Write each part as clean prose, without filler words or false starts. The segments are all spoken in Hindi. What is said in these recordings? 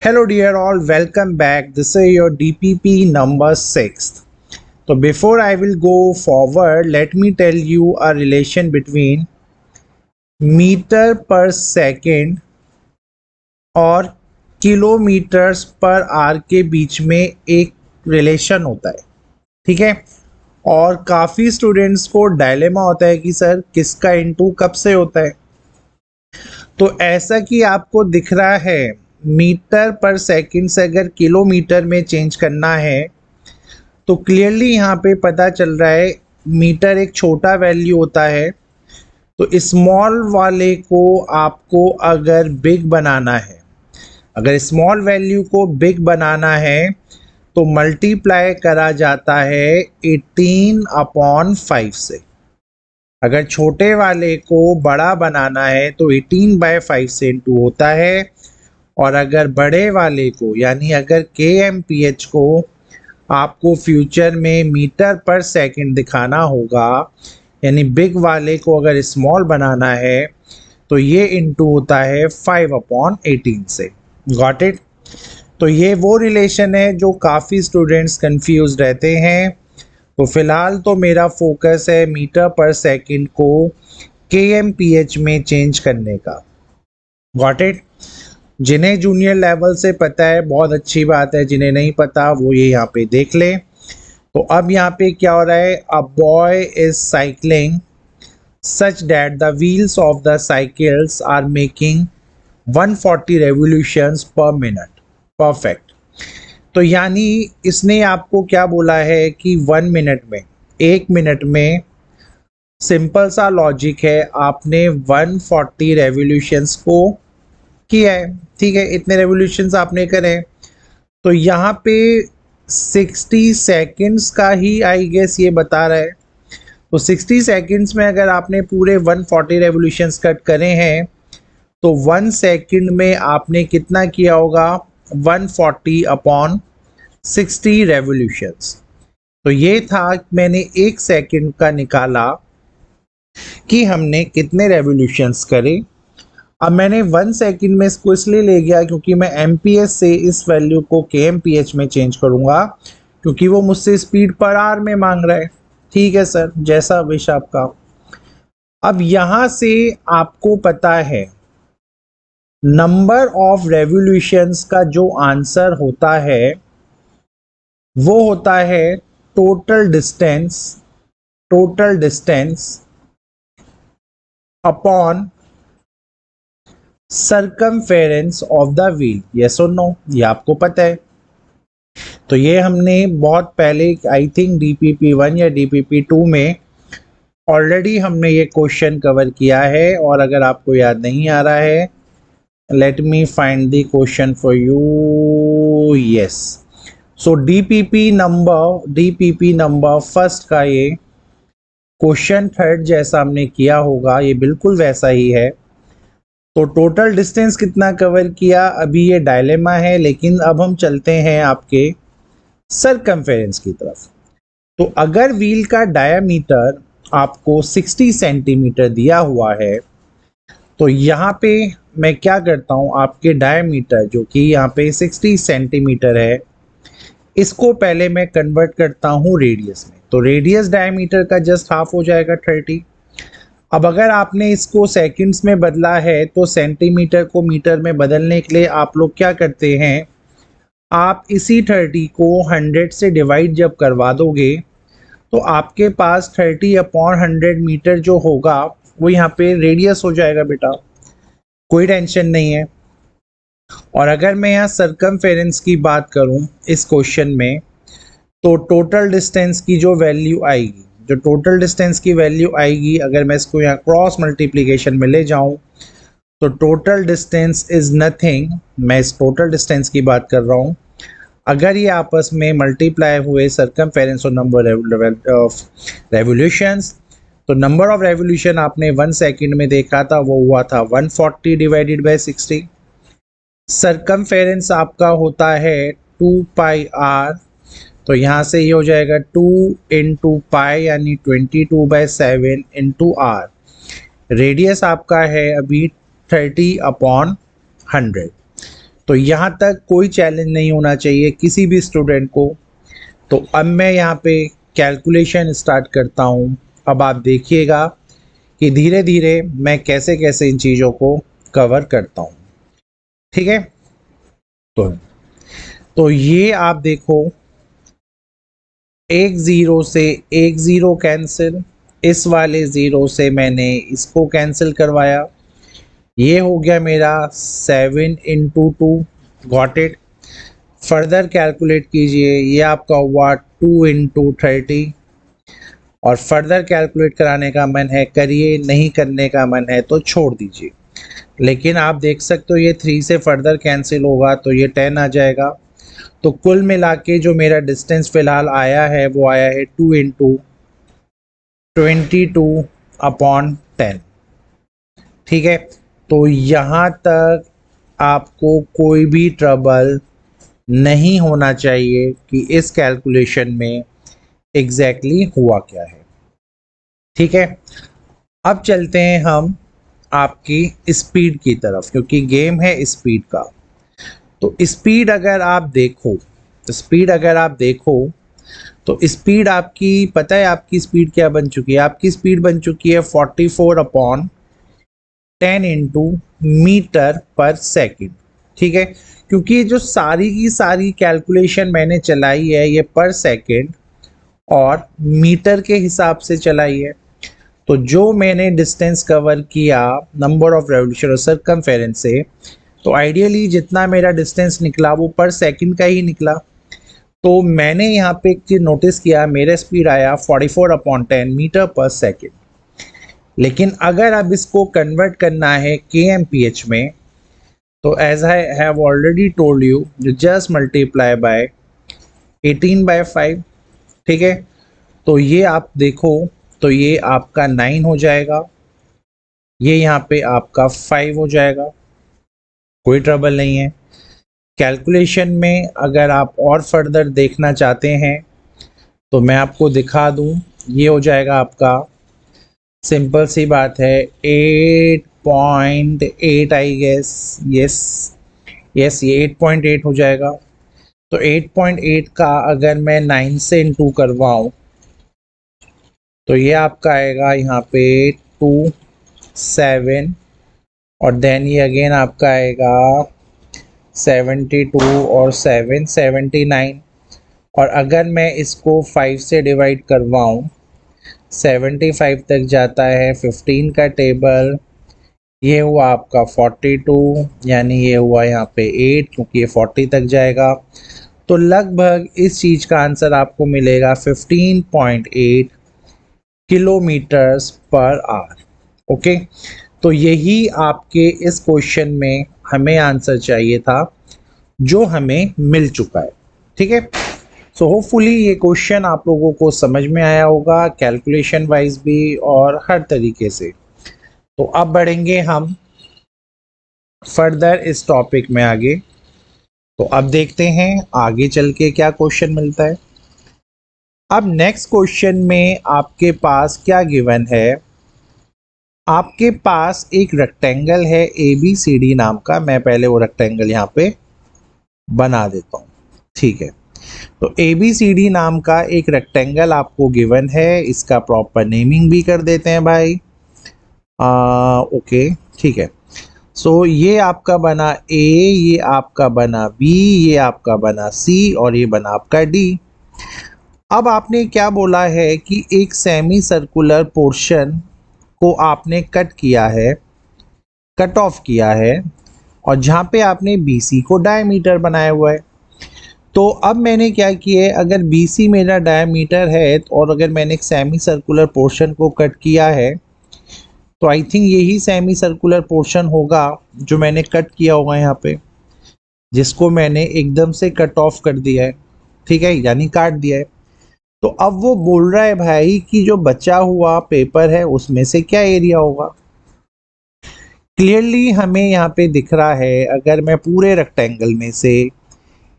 Hello dear all, welcome back. This is your DPP number 6. So before I will go forward, let me tell you a relation between meter per second और किलोमीटर्स पर आवर के बीच में एक रिलेशन होता है, ठीक है। और काफ़ी स्टूडेंट्स को डायलेमा होता है कि सर किसका इनटू कब से होता है। तो ऐसा कि आपको दिख रहा है मीटर पर सेकंड से अगर किलोमीटर में चेंज करना है तो क्लियरली यहाँ पे पता चल रहा है मीटर एक छोटा वैल्यू होता है। तो स्मॉल वाले को आपको अगर बिग बनाना है, अगर स्मॉल वैल्यू को बिग बनाना है तो मल्टीप्लाई करा जाता है 18/5 से। अगर छोटे वाले को बड़ा बनाना है तो 18/5 से इंटू होता है। और अगर बड़े वाले को यानी अगर kmph को आपको फ्यूचर में मीटर पर सेकंड दिखाना होगा, यानी बिग वाले को अगर स्मॉल बनाना है तो ये इंटू होता है 5/18 से। Got it. तो ये वो रिलेशन है जो काफ़ी स्टूडेंट्स कंफ्यूज रहते हैं। तो फिलहाल तो मेरा फोकस है मीटर पर सेकंड को kmph में चेंज करने का। Got it. जिन्हें जूनियर लेवल से पता है बहुत अच्छी बात है, जिन्हें नहीं पता वो ये यहाँ पे देख ले। तो अब यहाँ पे क्या हो रहा है, a boy is cycling such that the wheels of the cycles are making 140 revolutions per minute. Perfect. तो यानी इसने आपको क्या बोला है कि 1 मिनट में, 1 मिनट में, सिंपल सा लॉजिक है, आपने 140 रेवोल्यूशंस को किया है, ठीक है। इतने रेवोल्यूशंस आपने करे तो यहाँ पे 60 सेकंड्स का ही आई गेस ये बता रहा है। तो 60 सेकंड्स में अगर आपने पूरे 140 रेवोल्यूशंस कट करे हैं तो 1 सेकंड में आपने कितना किया होगा, 140/60 रेवोल्यूशंस। तो ये था, मैंने 1 सेकंड का निकाला कि हमने कितने रेवोल्यूशंस करे। अब मैंने 1 सेकंड में इसको इसलिए ले गया क्योंकि मैं एमपीएच से इस वैल्यू को केएमपीएच में चेंज करूंगा, क्योंकि वो मुझसे स्पीड पर आवर में मांग रहा है। ठीक है सर, जैसा विश आपका। अब यहां से आपको पता है नंबर ऑफ रेवोल्यूशंस का जो आंसर होता है वो होता है total distance upon circumference of the wheel. Yes और नो, ये आपको पता है। तो ये हमने बहुत पहले, आई थिंक DPP 1 या DPP 2 में ऑलरेडी हमने ये क्वेश्चन कवर किया है। और अगर आपको याद नहीं आ रहा है, let me find the question for you. Yes, so DPP number first का ये क्वेश्चन थर्ड जैसा हमने किया होगा, ये बिल्कुल वैसा ही है। तो टोटल डिस्टेंस कितना कवर किया, अभी ये डायलेमा है, लेकिन अब हम चलते हैं आपके सरकमफेरेंस की तरफ। तो अगर व्हील का डायामीटर आपको 60 सेंटीमीटर दिया हुआ है तो यहाँ पे मैं क्या करता हूँ, आपके डायामीटर जो कि यहाँ पे 60 सेंटीमीटर है, इसको पहले मैं कन्वर्ट करता हूँ रेडियस में। तो रेडियस डायामीटर का जस्ट हाफ हो जाएगा 30। अब अगर आपने इसको सेकंड्स में बदला है तो सेंटीमीटर को मीटर में बदलने के लिए आप लोग क्या करते हैं, आप इसी 30 को 100 से डिवाइड जब करवा दोगे तो आपके पास 30/100 मीटर जो होगा वो यहाँ पे रेडियस हो जाएगा बेटा, कोई टेंशन नहीं है। और अगर मैं यहाँ सरकमफेरेंस की बात करूँ इस क्वेश्चन में, तो टोटल डिस्टेंस की जो वैल्यू आएगी, अगर मैं इसको यहाँ क्रॉस मल्टीप्लिकेशन में ले जाऊं तो टोटल डिस्टेंस इज नथिंग, मैं इस टोटल डिस्टेंस की बात कर रहा हूँ। अगर ये आपस में मल्टीप्लाई हुए सरकमफेरेंस और नंबर ऑफ रेवोल्यूशंस, तो नंबर ऑफ रेवोल्यूशन आपने 1 सेकंड में देखा था, वो हुआ था 140 डिवाइडेड बाय 60। सरकमफेरेंस आपका होता है 2πr, तो यहाँ से ये हो जाएगा 2 × पाई यानी 22/7 × r। रेडियस आपका है अभी 30/100। तो यहाँ तक कोई चैलेंज नहीं होना चाहिए किसी भी स्टूडेंट को। तो अब मैं यहाँ पे कैलकुलेशन स्टार्ट करता हूँ। अब आप देखिएगा कि धीरे धीरे मैं कैसे कैसे इन चीज़ों को कवर करता हूँ। ठीक है, तो ये आप देखो, एक ज़ीरो से एक ज़ीरो कैंसिल, इस वाले ज़ीरो से मैंने इसको कैंसिल करवाया, ये हो गया मेरा 7 × 2, गॉट इट। फर्दर कैलकुलेट कीजिए, ये आपका हुआ 2 × 30, और फर्दर कैलकुलेट कराने का मन है करिए, नहीं करने का मन है तो छोड़ दीजिए। लेकिन आप देख सकते हो ये 3 से फर्दर कैंसिल होगा तो ये 10 आ जाएगा। तो कुल मिला के जो मेरा डिस्टेंस फ़िलहाल आया है वो आया है 2 × 22/10। ठीक है, तो यहाँ तक आपको कोई भी ट्रबल नहीं होना चाहिए कि इस कैलकुलेशन में एग्जैक्टली हुआ क्या है। ठीक है, अब चलते हैं हम आपकी स्पीड की तरफ, क्योंकि गेम है स्पीड का। तो स्पीड अगर आप देखो तो स्पीड आपकी, पता है आपकी स्पीड क्या बन चुकी है? आपकी स्पीड बन चुकी है 44/10 × मीटर/सेकंड। ठीक है, क्योंकि जो सारी की सारी कैलकुलेशन मैंने चलाई है ये पर सेकंड और मीटर के हिसाब से चलाई है। तो जो मैंने डिस्टेंस कवर किया नंबर ऑफ रेवोल्यूशन और सर्कमफेरेंस से, तो आइडियली जितना मेरा डिस्टेंस निकला वो पर सेकंड का ही निकला। तो मैंने यहाँ पे एक चीज़ नोटिस किया, मेरा स्पीड आया 44/10 मीटर/सेकंड। लेकिन अगर अब इसको कन्वर्ट करना है kmph में, तो as I have already told you, just multiply by 18/5। ठीक है, तो ये आप देखो तो ये आपका 9 हो जाएगा, ये यहाँ पे आपका 5 हो जाएगा, कोई ट्रबल नहीं है। कैलकुलेशन में अगर आप और फर्दर देखना चाहते हैं तो मैं आपको दिखा दूं, ये हो जाएगा आपका, सिंपल सी बात है, 8.8 आई गेस, यस ये 8.8 हो जाएगा। तो 8.8 का अगर मैं 9 से इंटू करवाऊँ तो ये आपका आएगा यहाँ पे 2, 7, और देन ये अगेन आपका आएगा 72 और 7, 79। और अगर मैं इसको 5 से डिवाइड करवाऊँ 75 तक जाता है 15 का टेबल, ये हुआ आपका 42, यानी ये हुआ यहाँ पे 8, क्योंकि ये 40 तक जाएगा। तो लगभग इस चीज़ का आंसर आपको मिलेगा 15.8 km/h। ओके, तो यही आपके इस क्वेश्चन में हमें आंसर चाहिए था, जो हमें मिल चुका है। ठीक है, सो होपफुली ये क्वेश्चन आप लोगों को समझ में आया होगा, कैलकुलेशन वाइज भी और हर तरीके से। तो अब बढ़ेंगे हम फर्दर इस टॉपिक में आगे। तो अब देखते हैं आगे चल के क्या क्वेश्चन मिलता है। अब नेक्स्ट क्वेश्चन में आपके पास क्या गिवन है, आपके पास एक रेक्टेंगल है ABCD नाम का। मैं पहले वो रेक्टेंगल यहाँ पे बना देता हूँ। ठीक है, तो ABCD नाम का एक रेक्टेंगल आपको गिवन है, इसका प्रॉपर नेमिंग भी कर देते हैं भाई। ओके, ठीक है। सो ये आपका बना A, ये आपका बना B, ये आपका बना C और ये बना आपका D। अब आपने क्या बोला है कि एक सेमी सर्कुलर पोर्शन को आपने कट किया है, कट ऑफ किया है, और जहाँ पे आपने BC को डायमीटर बनाया हुआ है। तो अब मैंने क्या किया है, अगर BC मेरा डायमीटर है और अगर मैंने एक सेमी सर्कुलर पोर्शन को कट किया है, तो आई थिंक यही सेमी सर्कुलर पोर्शन होगा जो मैंने कट किया होगा यहाँ पे, जिसको मैंने एकदम से कट ऑफ कर दिया है। ठीक है, यानी काट दिया है। तो अब वो बोल रहा है भाई कि जो बचा हुआ पेपर है उसमें से क्या एरिया होगा। क्लियरली हमें यहाँ पे दिख रहा है, अगर मैं पूरे रेक्टेंगल में से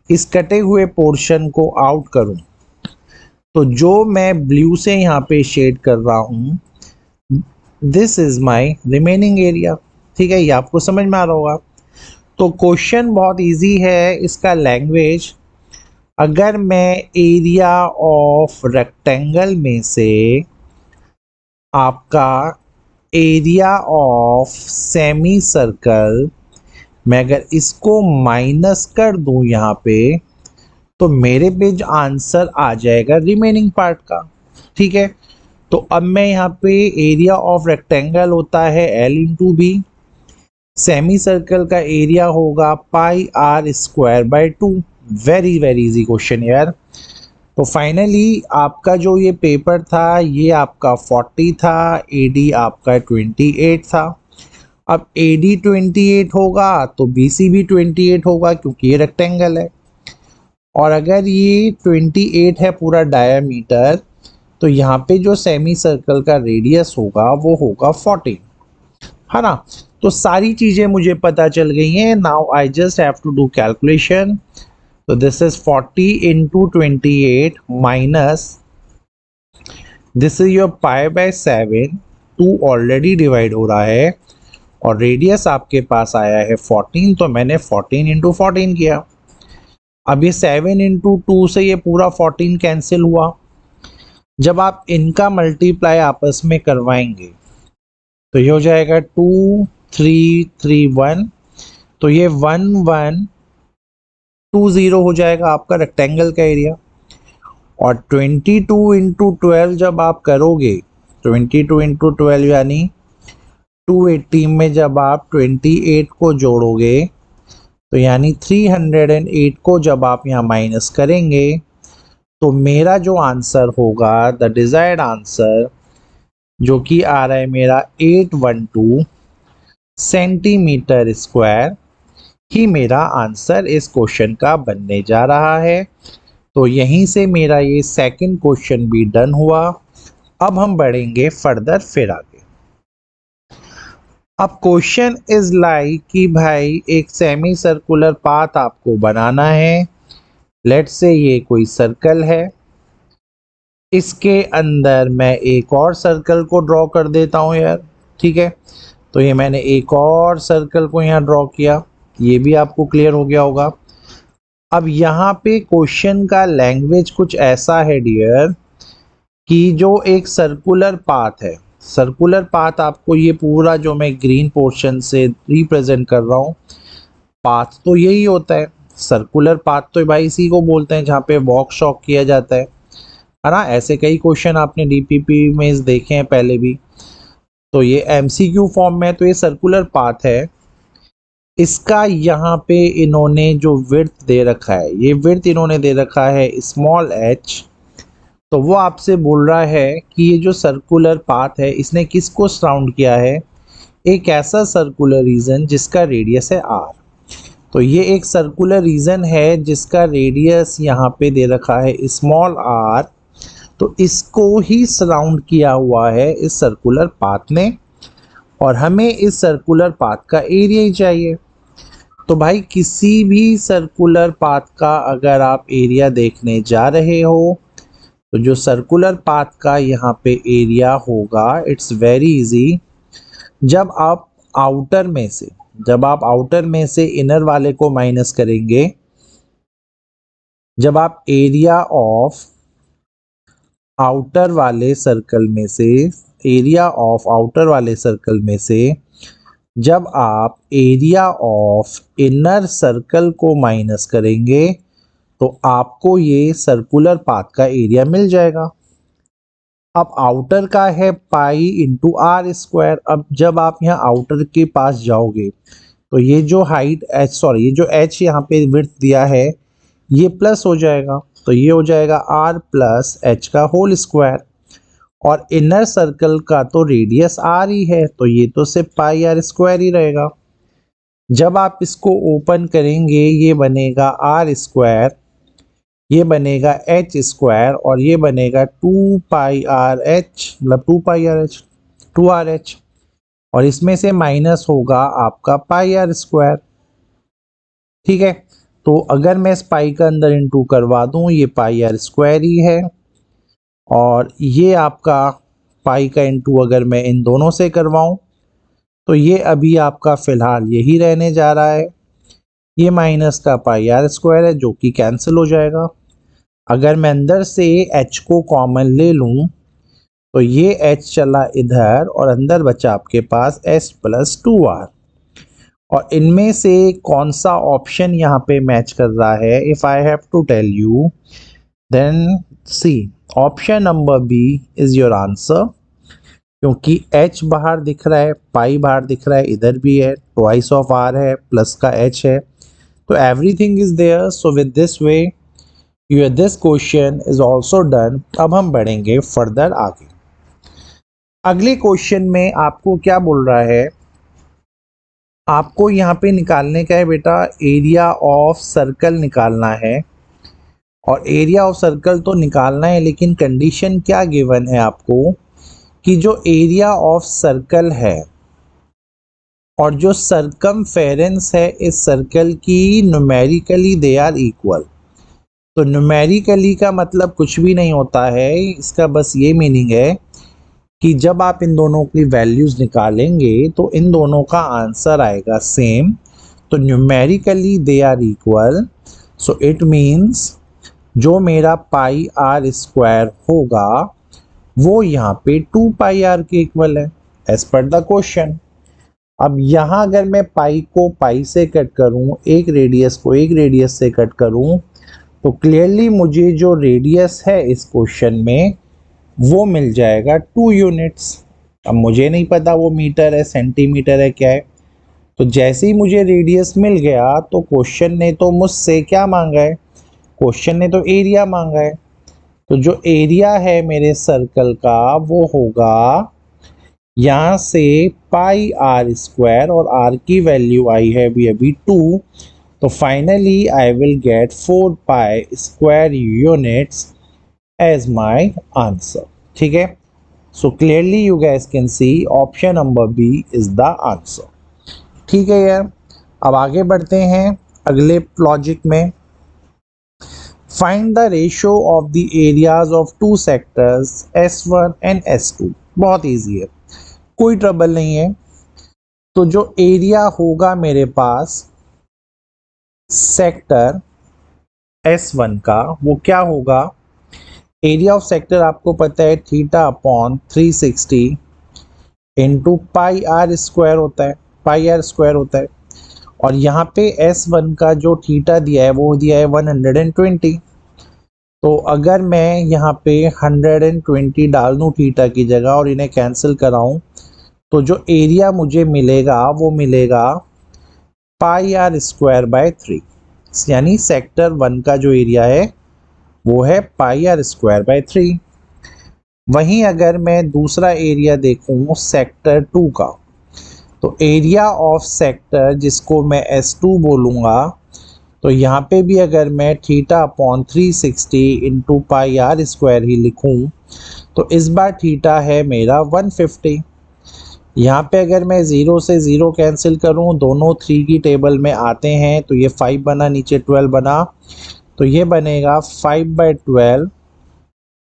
इस कटे हुए पोर्शन को आउट करूं, तो जो मैं ब्लू से यहाँ पे शेड कर रहा हूँ, this is my remaining area. ठीक है, ये आपको समझ में आ रहा होगा। तो क्वेश्चन बहुत इजी है, इसका लैंग्वेज, अगर मैं एरिया ऑफ रेक्टेंगल में से आपका एरिया ऑफ सेमी सर्कल, मैं अगर इसको माइनस कर दूं यहाँ पे, तो मेरे पे जो आंसर आ जाएगा रिमेनिंग पार्ट का। ठीक है, तो अब मैं यहाँ पे एरिया ऑफ रेक्टेंगल होता है L into B, semi circle का एरिया होगा pi r square by 2। Very very easy question यार। तो फाइनली आपका जो ये पेपर था ये आपका 40 था, एडी आपका 28 था। अब एडी 28 होगा तो बीसी भी 28 होगा क्योंकि ये रेक्टेंगल है, और अगर ये 28 है पूरा डायामीटर, तो यहाँ पे जो सेमी सर्कल का रेडियस होगा वो होगा 14, है ना। तो सारी चीजें मुझे पता चल गई हैं। Now I just have to do calculation. तो this is 40 into 28 minus this is your pi by 7, 2 already divide हो रहा है, और रेडियस आपके पास आया है 14, तो मैंने 14 इंटू 14 किया। अब ये 7 इंटू 2 से ये पूरा 14 कैंसिल हुआ। जब आप इनका मल्टीप्लाई आपस में करवाएंगे तो ये हो जाएगा 2 3 3 1, तो ये 1 1 2 0 हो जाएगा आपका रेक्टेंगल का एरिया। और 22 इंटू 12 जब आप करोगे, 22 इंटू 12 यानी 280 में जब आप 28 को जोड़ोगे, तो यानी 308 को जब आप यहाँ माइनस करेंगे, तो मेरा जो आंसर होगा, द डिजायर्ड आंसर, जो कि आ रहा है मेरा 812 सेंटीमीटर स्क्वायर, ही मेरा आंसर इस क्वेश्चन का बनने जा रहा है। तो यहीं से मेरा ये सेकंड क्वेश्चन भी डन हुआ। अब हम बढ़ेंगे फर्दर फिर आगे। अब क्वेश्चन इज लाइक कि भाई एक सेमी सर्कुलर पाथ आपको बनाना है। लेट्स से ये कोई सर्कल है, इसके अंदर मैं एक और सर्कल को ड्रॉ कर देता हूँ यार। ठीक है, तो ये मैंने एक और सर्कल को यहाँ ड्रॉ किया, ये भी आपको क्लियर हो गया होगा। अब यहाँ पे क्वेश्चन का लैंग्वेज कुछ ऐसा है डियर, कि जो एक सर्कुलर पाथ है, सर्कुलर पाथ आपको ये पूरा जो मैं ग्रीन पोर्शन से रिप्रेजेंट कर रहा हूँ, पाथ तो यही होता है। सर्कुलर पाथ तो भाई इसी को बोलते हैं जहाँ पे वॉक शॉक किया जाता है ना। ऐसे कई क्वेश्चन आपने डीपीपी में देखे हैं पहले भी। तो ये एमसीक्यू फॉर्म में, तो ये सर्कुलर पाथ है। इसका यहाँ पे इन्होंने जो विड्थ दे रखा है, ये विड्थ इन्होंने दे रखा है स्मॉल h। तो वो आपसे बोल रहा है कि ये जो सर्कुलर पाथ है इसने किसको सराउंड किया है, एक ऐसा सर्कुलर रीजन जिसका रेडियस है r। तो ये एक सर्कुलर रीजन है जिसका रेडियस यहाँ पे दे रखा है स्मॉल r, तो इसको ही सराउंड किया हुआ है इस सर्कुलर पाथ ने, और हमें इस सर्कुलर पाथ का एरिया ही चाहिए। तो भाई किसी भी सर्कुलर पाथ का अगर आप एरिया देखने जा रहे हो, तो जो सर्कुलर पाथ का यहाँ पे एरिया होगा, इट्स वेरी इजी। जब आप आउटर में से इनर वाले को माइनस करेंगे, जब आप एरिया ऑफ आउटर वाले सर्कल में से जब आप एरिया ऑफ इनर सर्कल को माइनस करेंगे, तो आपको ये सर्कुलर पाथ का एरिया मिल जाएगा। अब आउटर का है पाई इंटू आर स्क्वायर। अब जब आप यहाँ आउटर के पास जाओगे, तो ये जो ये जो h यहाँ पे विड्थ दिया है, ये प्लस हो जाएगा, तो ये हो जाएगा r प्लस h का होल स्क्वायर। और इनर सर्कल का तो रेडियस r ही है, तो ये तो सिर्फ पाई आर स्क्वायर ही रहेगा। जब आप इसको ओपन करेंगे, ये बनेगा r स्क्वायर, ये बनेगा h स्क्वायर, और ये बनेगा 2 पाई आर एच, मतलब 2 पाई आर एच, 2 आर एच, और इसमें से माइनस होगा आपका पाई आर स्क्वायर। ठीक है, तो अगर मैं इस पाई का अंदर इंटू करवा दूं, ये पाई आर स्क्वायर ही है, और ये आपका पाई का इंटू अगर मैं इन दोनों से करवाऊं, तो ये अभी आपका फिलहाल यही रहने जा रहा है। ये माइनस का पाई आर स्क्वायर है जो कि कैंसिल हो जाएगा। अगर मैं अंदर से h को कॉमन ले लूं तो ये h चला इधर और अंदर बचा आपके पास s प्लस 2r। और इनमें से कौन सा ऑप्शन यहाँ पे मैच कर रहा है, if I have to tell you then see option number B is your answer, क्योंकि h बाहर दिख रहा है, पाई बाहर दिख रहा है, इधर भी है, ट्वाइस ऑफ r है, प्लस का h है, तो everything is there. So with this way your this question is also done. अब हम बढ़ेंगे फर्दर आगे। अगले क्वेश्चन में आपको क्या बोल रहा है, आपको यहाँ पे निकालने का है बेटा एरिया ऑफ सर्कल निकालना है। और एरिया ऑफ सर्कल तो निकालना है, लेकिन कंडीशन क्या गिवन है आपको कि जो एरिया ऑफ सर्कल है और जो सर्कमफेरेंस है इस सर्कल की न्यूमेरिकली दे आर इक्वल। तो न्यूमेरिकली का मतलब कुछ भी नहीं होता है, इसका बस ये मीनिंग है कि जब आप इन दोनों की वैल्यूज निकालेंगे तो इन दोनों का आंसर आएगा सेम। तो numerically they are equal, so it means जो मेरा पाई आर स्क्वायर होगा वो यहाँ पे 2 पाई आर के इक्वल है एज पर द क्वेश्चन। अब यहाँ अगर मैं पाई को पाई से कट करूँ, एक रेडियस को एक रेडियस से कट करूँ, तो क्लियरली मुझे जो रेडियस है इस क्वेश्चन में वो मिल जाएगा 2 यूनिट्स। अब मुझे नहीं पता वो मीटर है, सेंटीमीटर है, क्या है। तो जैसे ही मुझे रेडियस मिल गया तो क्वेश्चन ने तो मुझसे क्या मांगा है, क्वेश्चन ने तो एरिया मांगा है। तो जो एरिया है मेरे सर्कल का वो होगा यहाँ से पाई आर स्क्वायर, और आर की वैल्यू आई है अभी 2, तो finally I will get 4 pi square units as my answer. ठीक है, so clearly you guys can see option number B is the answer. ठीक है यार, अब आगे बढ़ते हैं अगले लॉजिक में। Find the ratio of the areas of 2 sectors S1 and S2। बहुत इजी है, कोई ट्रबल नहीं है। तो जो एरिया होगा मेरे पास सेक्टर S1 का वो क्या होगा, एरिया ऑफ सेक्टर आपको पता है theta upon 360 into pi r square होता है, पाई आर स्क्वायर होता है। और यहाँ पे S1 का जो थीटा दिया है वो दिया है 120। तो अगर मैं यहाँ पे 120 डाल दूँ थीटा की जगह और इन्हें कैंसिल कराऊँ, तो जो एरिया मुझे मिलेगा वो मिलेगा पाई आर स्क्वायर बाय 3, यानी सेक्टर 1 का जो एरिया है वो है पाई आर स्क्वायर बाय 3। वहीं अगर मैं दूसरा एरिया देखूँ सेक्टर 2 का, तो एरिया ऑफ सेक्टर जिसको मैं S2 बोलूँगा, तो यहाँ पे भी अगर मैं theta upon 360 into pi r square ही लिखूँ, तो इस बार थीटा है मेरा 150। यहाँ पे अगर मैं 0 से 0 कैंसिल करूँ, दोनों 3 की टेबल में आते हैं, तो ये 5 बना, नीचे 12 बना, तो ये बनेगा 5/12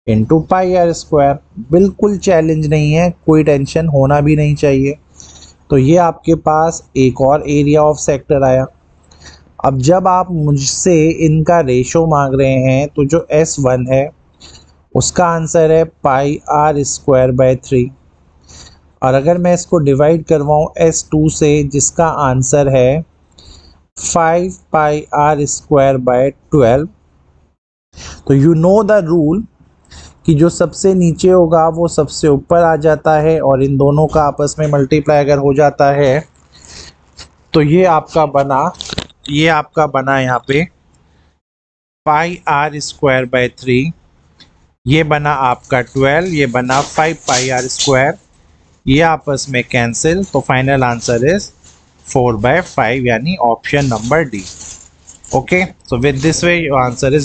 इंटू पाई आर स्क्वायर। बिल्कुल चैलेंज नहीं है, कोई टेंशन होना भी नहीं चाहिए। तो ये आपके पास एक और एरिया ऑफ सेक्टर आया। अब जब आप मुझसे इनका रेशो मांग रहे हैं, तो जो S1 है उसका आंसर है पाई आर स्क्वायर बाय 3, और अगर मैं इसको डिवाइड करवाऊँ S2 से जिसका आंसर है 5 पाई आर स्क्वायर बाय 12, तो यू नो द रूल कि जो सबसे नीचे होगा वो सबसे ऊपर आ जाता है, और इन दोनों का आपस में मल्टीप्लाई अगर हो जाता है तो ये आपका बना यहाँ पे पाई आर स्क्वायर बाय 3, ये बना आपका 12, ये बना 5 पाई आर स्क्वायर, ये आपस में कैंसिल, तो फाइनल आंसर इज 4/5, यानी option number D. Okay, so with this way your answer is